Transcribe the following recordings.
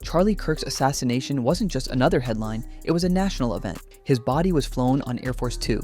Charlie Kirk's assassination wasn't just another headline, it was a national event. His body was flown on Air Force Two.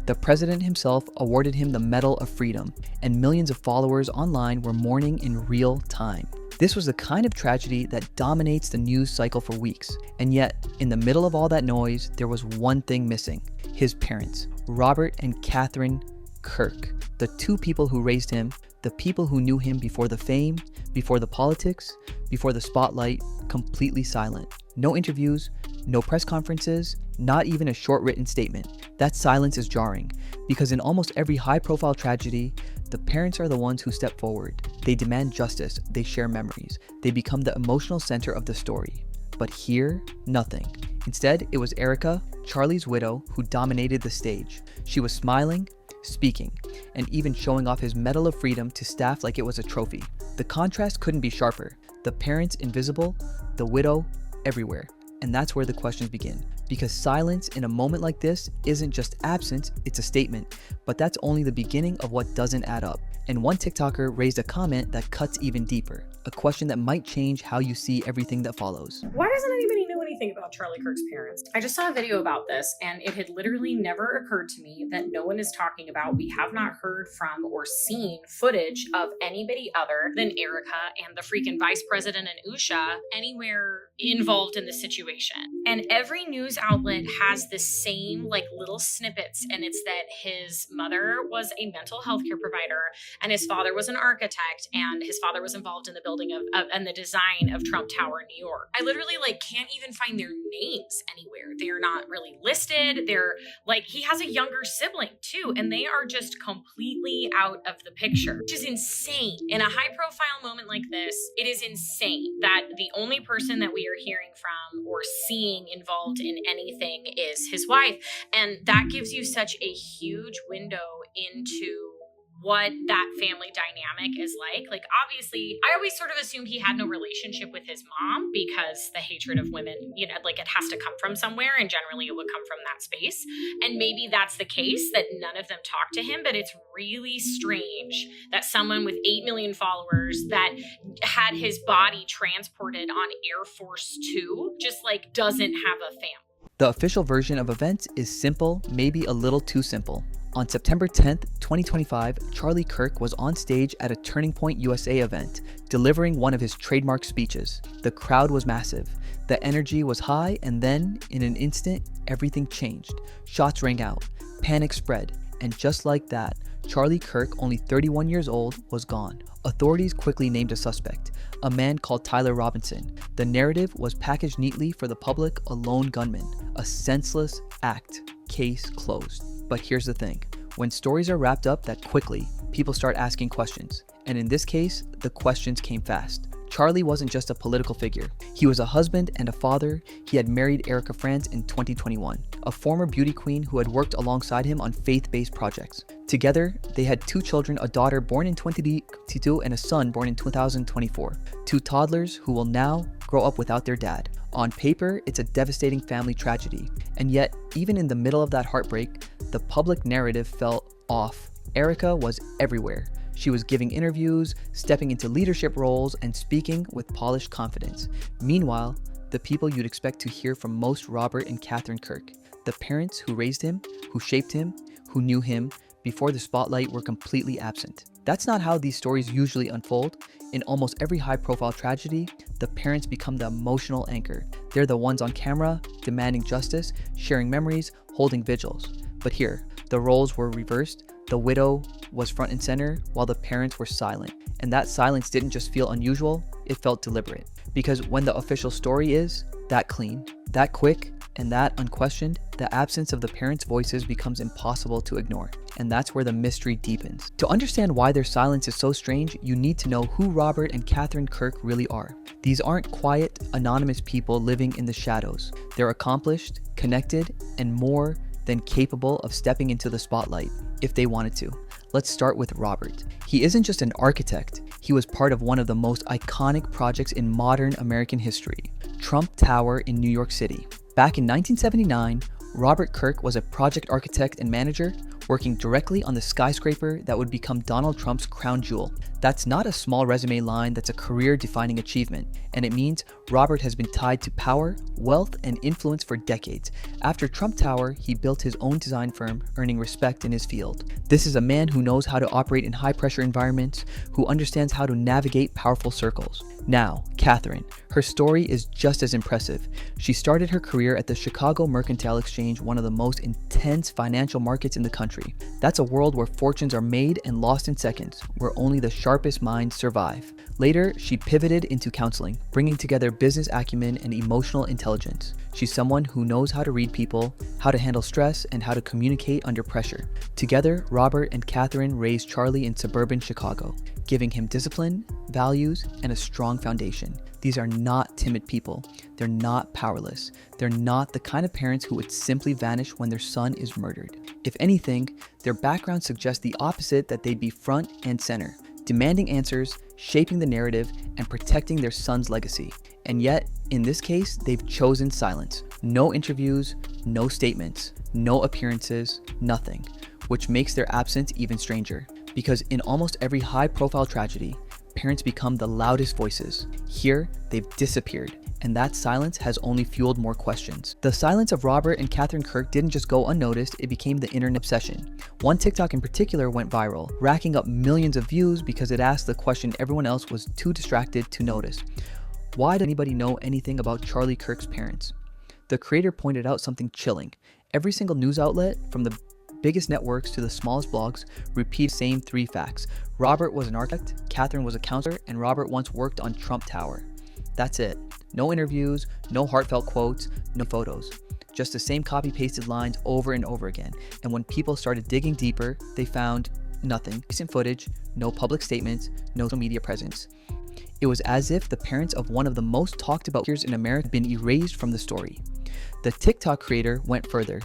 The president himself awarded him the Medal of Freedom, and millions of followers online were mourning in real time. This was the kind of tragedy that dominates the news cycle for weeks, and yet, in the middle of all that noise, there was one thing missing: his parents, Robert and Catherine Kirk, the two people who raised him, the people who knew him before the fame, before the politics, before the spotlight, completely silent. No interviews, no press conferences, not even a short written statement. That silence is jarring, because in almost every high-profile tragedy, the parents are the ones who step forward. They demand justice, they share memories, they become the emotional center of the story. But here, nothing. Instead, it was Erika, Charlie's widow, who dominated the stage. She was smiling, speaking, and even showing off his Medal of Freedom to staff like it was a trophy. The contrast couldn't be sharper. The parents invisible, the widow everywhere. And that's where the questions begin. Because silence in a moment like this isn't just absence, it's a statement. But that's only the beginning of what doesn't add up. And one TikToker raised a comment that cuts even deeper. A question that might change how you see everything that follows. Why doesn't anybody know anything about Charlie Kirk's parents? I just saw a video about this, and it had literally never occurred to me that no one is talking about. We have not heard from or seen footage of anybody other than Erika and the freaking vice president and Usha anywhere involved in the situation. And every news outlet has the same little snippets, and it's that his mother was a mental health care provider, and his father was an architect, and his father was involved in the building of and the design of Trump Tower in New York. I literally can't even find their names anywhere. They are not really listed. They're he has a younger sibling too, and they are just completely out of the picture, which is insane. In a high profile moment like this, it is insane that the only person that we are hearing from or seeing involved in anything is his wife. And that gives you such a huge window into what that family dynamic is like. Obviously, I always sort of assumed he had no relationship with his mom because the hatred of women, it has to come from somewhere, and generally it would come from that space. And maybe that's the case, that none of them talked to him, but it's really strange that someone with 8 million followers that had his body transported on Air Force Two just doesn't have a family. The official version of events is simple, maybe a little too simple. On September 10th, 2025, Charlie Kirk was on stage at a Turning Point USA event, delivering one of his trademark speeches. The crowd was massive, the energy was high, and then, in an instant, everything changed. Shots rang out, panic spread, and just like that, Charlie Kirk, only 31 years old, was gone. Authorities quickly named a suspect, a man called Tyler Robinson. The narrative was packaged neatly for the public: a lone gunman, a senseless act, case closed. But here's the thing, when stories are wrapped up that quickly, people start asking questions. And in this case, the questions came fast. Charlie wasn't just a political figure. He was a husband and a father. He had married Erika Franz in 2021, a former beauty queen who had worked alongside him on faith-based projects. Together, they had 2 children, a daughter born in 2022 and a son born in 2024. 2 toddlers who will now grow up without their dad. On paper, it's a devastating family tragedy. And yet, even in the middle of that heartbreak, the public narrative felt off. Erika was everywhere. She was giving interviews, stepping into leadership roles, and speaking with polished confidence. Meanwhile, the people you'd expect to hear from most Robert and Catherine Kirk, the parents who raised him, who shaped him, who knew him before the spotlight, were completely absent. That's not how these stories usually unfold. In almost every high-profile tragedy, the parents become the emotional anchor. They're the ones on camera, demanding justice, sharing memories, holding vigils. But here, the roles were reversed. The widow was front and center, while the parents were silent. And that silence didn't just feel unusual, it felt deliberate. Because when the official story is that clean, that quick, and that unquestioned, the absence of the parents' voices becomes impossible to ignore. And that's where the mystery deepens. To understand why their silence is so strange, you need to know who Robert and Catherine Kirk really are. These aren't quiet, anonymous people living in the shadows. They're accomplished, connected, and more than capable of stepping into the spotlight if they wanted to. Let's start with Robert. He isn't just an architect. He was part of one of the most iconic projects in modern American history, Trump Tower in New York City. Back in 1979, Robert Kirk was a project architect and manager working directly on the skyscraper that would become Donald Trump's crown jewel. That's not a small resume line, that's a career-defining achievement, and it means Robert has been tied to power, wealth, and influence for decades. After Trump Tower, he built his own design firm, earning respect in his field. This is a man who knows how to operate in high-pressure environments, who understands how to navigate powerful circles. Now, Catherine. Her story is just as impressive. She started her career at the Chicago Mercantile Exchange, one of the most intense financial markets in the country. That's a world where fortunes are made and lost in seconds, where only the sharpest minds survive. Later, she pivoted into counseling, bringing together business acumen and emotional intelligence. She's someone who knows how to read people, how to handle stress, and how to communicate under pressure. Together, Robert and Catherine raised Charlie in suburban Chicago, giving him discipline, values, and a strong foundation. These are not timid people. They're not powerless. They're not the kind of parents who would simply vanish when their son is murdered. If anything, their background suggests the opposite, that they'd be front and center, demanding answers, shaping the narrative, and protecting their son's legacy. And yet, in this case, they've chosen silence. No interviews, no statements, no appearances, nothing, which makes their absence even stranger. Because in almost every high-profile tragedy, parents become the loudest voices. Here, they've disappeared, and that silence has only fueled more questions. The silence of Robert and Catherine Kirk didn't just go unnoticed, it became the internet obsession. One TikTok in particular went viral, racking up millions of views because it asked the question everyone else was too distracted to notice. Why did anybody know anything about Charlie Kirk's parents? The creator pointed out something chilling. Every single news outlet, from the biggest networks to the smallest blogs, repeat the same three facts. Robert was an architect, Catherine was a counselor, and Robert once worked on Trump Tower. That's it. No interviews, no heartfelt quotes, no photos. Just the same copy-pasted lines over and over again. And when people started digging deeper, they found nothing. Recent footage, no public statements, no social media presence. It was as if the parents of one of the most talked about figures in America had been erased from the story. The TikTok creator went further.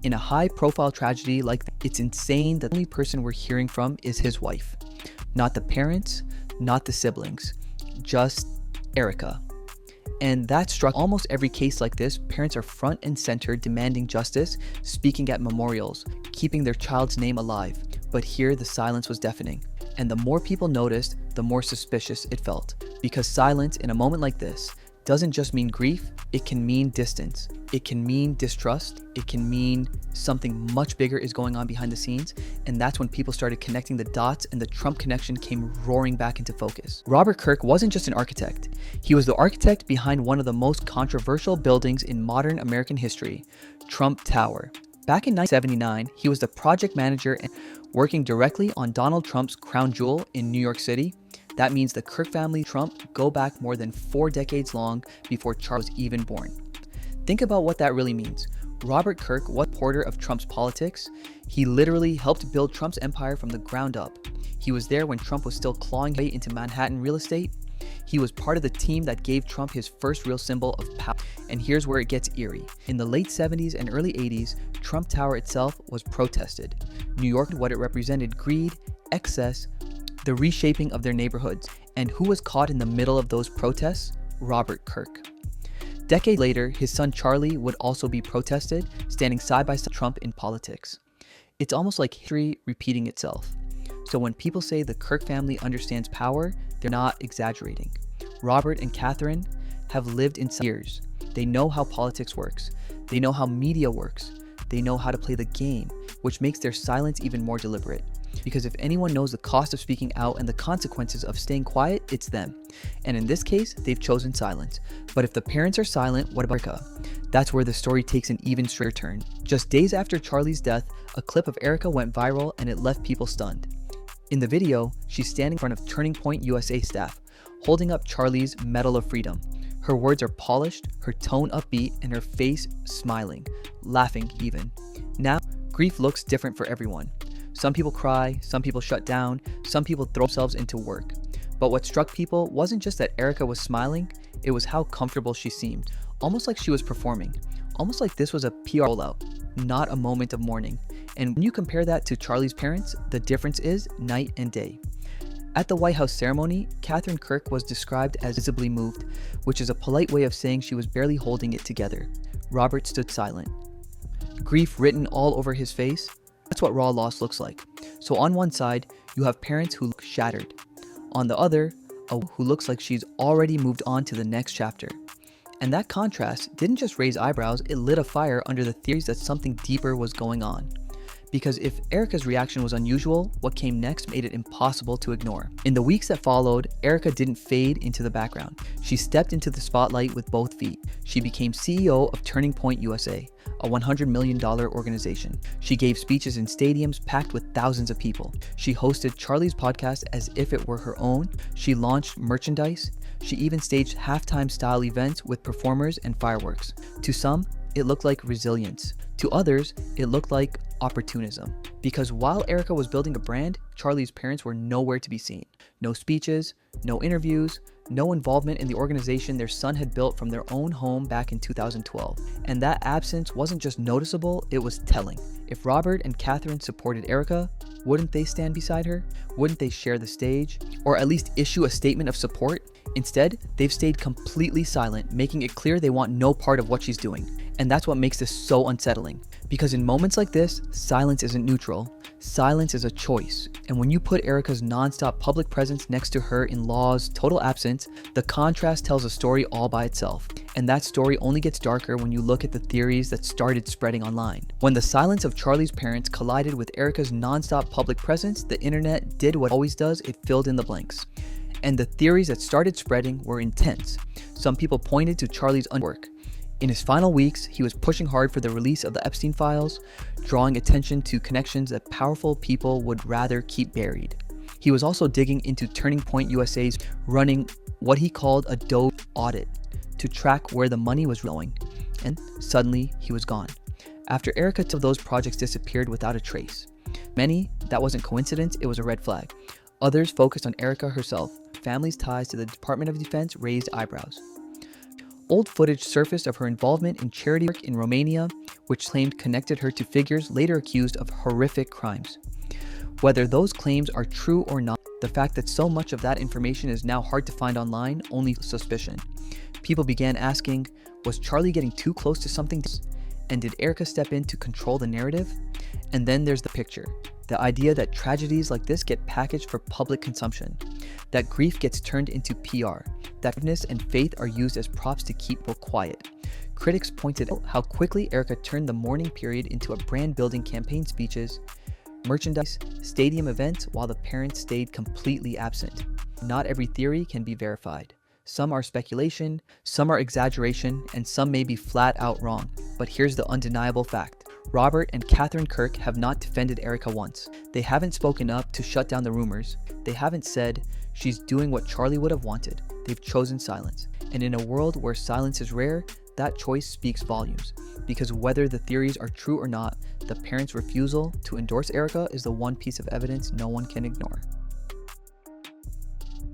In a high-profile tragedy like that, it's insane that the only person we're hearing from is his wife. Not the parents, not the siblings, just Erika. And that struck almost every case like this. Parents are front and center, demanding justice, speaking at memorials, keeping their child's name alive. But here, the silence was deafening. And the more people noticed, the more suspicious it felt. Because silence in a moment like this doesn't just mean grief, it can mean distance. It can mean distrust. It can mean something much bigger is going on behind the scenes. And that's when people started connecting the dots and the Trump connection came roaring back into focus. Robert Kirk wasn't just an architect. He was the architect behind one of the most controversial buildings in modern American history, Trump Tower. Back in 1979, he was the project manager and working directly on Donald Trump's crown jewel in New York City. That means the Kirk family Trump go back more than 4 decades long before Charles was even born. Think about what that really means. Robert Kirk was a supporter of Trump's politics. He literally helped build Trump's empire from the ground up. He was there when Trump was still clawing his way into Manhattan real estate. He was part of the team that gave Trump his first real symbol of power. And here's where it gets eerie. In the late 70s and early 80s, Trump Tower itself was protested. New York, what it represented: greed, excess, the reshaping of their neighborhoods. And who was caught in the middle of those protests? Robert Kirk. Decades later, his son Charlie would also be protested, standing side by side with Trump in politics. It's almost like history repeating itself. So when people say the Kirk family understands power, they're not exaggerating. Robert and Catherine have lived in years. They know how politics works. They know how media works. They know how to play the game, which makes their silence even more deliberate. Because if anyone knows the cost of speaking out and the consequences of staying quiet, it's them. And in this case, they've chosen silence. But if the parents are silent, what about Erika? That's where the story takes an even stranger turn. Just days after Charlie's death, a clip of Erika went viral and it left people stunned. In the video, she's standing in front of Turning Point USA staff, holding up Charlie's Medal of Freedom. Her words are polished, her tone upbeat, and her face smiling, laughing even. Now, grief looks different for everyone. Some people cry, some people shut down, some people throw themselves into work. But what struck people wasn't just that Erika was smiling, it was how comfortable she seemed, almost like she was performing, almost like this was a PR rollout, not a moment of mourning. And when you compare that to Charlie's parents, the difference is night and day. At the White House ceremony, Catherine Kirk was described as visibly moved, which is a polite way of saying she was barely holding it together. Robert stood silent. Grief written all over his face. That's what raw loss looks like. So on one side, you have parents who look shattered. On the other, who looks like she's already moved on to the next chapter. And that contrast didn't just raise eyebrows, it lit a fire under the theories that something deeper was going on. Because if Erika's reaction was unusual, what came next made it impossible to ignore. In the weeks that followed, Erika didn't fade into the background. She stepped into the spotlight with both feet. She became CEO of Turning Point USA, a $100 million organization. She gave speeches in stadiums packed with thousands of people. She hosted Charlie's podcast as if it were her own. She launched merchandise. She even staged halftime style events with performers and fireworks. To some, it looked like resilience. To others, it looked like opportunism. Because while Erika was building a brand, Charlie's parents were nowhere to be seen. No speeches, no interviews, no involvement in the organization their son had built from their own home back in 2012. And that absence wasn't just noticeable, it was telling. If Robert and Catherine supported Erika, wouldn't they stand beside her? Wouldn't they share the stage? Or at least issue a statement of support? Instead, they've stayed completely silent, making it clear they want no part of what she's doing. And that's what makes this so unsettling. Because in moments like this, silence isn't neutral. Silence is a choice. And when you put Erika's nonstop public presence next to her in-law's total absence, the contrast tells a story all by itself. And that story only gets darker when you look at the theories that started spreading online. When the silence of Charlie's parents collided with Erika's nonstop public presence, the internet did what it always does, it filled in the blanks. And the theories that started spreading were intense. Some people pointed to Charlie's work. In his final weeks, he was pushing hard for the release of the Epstein files, drawing attention to connections that powerful people would rather keep buried. He was also digging into Turning Point USA's running what he called a Doe audit to track where the money was going. And suddenly, he was gone. After Erika, two of those projects disappeared without a trace. Many, that wasn't coincidence, it was a red flag. Others focused on Erika herself. Family's ties to the Department of Defense raised eyebrows. Old footage surfaced of her involvement in charity work in Romania, which claimed connected her to figures later accused of horrific crimes. Whether those claims are true or not, the fact that so much of that information is now hard to find online, only suspicion. People began asking, was Charlie getting too close to something? And did Erika step in to control the narrative? And then there's the picture. The idea that tragedies like this get packaged for public consumption, that grief gets turned into PR, that forgiveness and faith are used as props to keep people quiet. Critics pointed out how quickly Erika turned the mourning period into a brand-building campaign speeches, merchandise, stadium events, while the parents stayed completely absent. Not every theory can be verified. Some are speculation, some are exaggeration, and some may be flat out wrong. But here's the undeniable fact. Robert and Catherine Kirk have not defended Erika once. They haven't spoken up to shut down the rumors. They haven't said, she's doing what Charlie would have wanted. They've chosen silence. And in a world where silence is rare, that choice speaks volumes. Because whether the theories are true or not, the parents' refusal to endorse Erika is the one piece of evidence no one can ignore.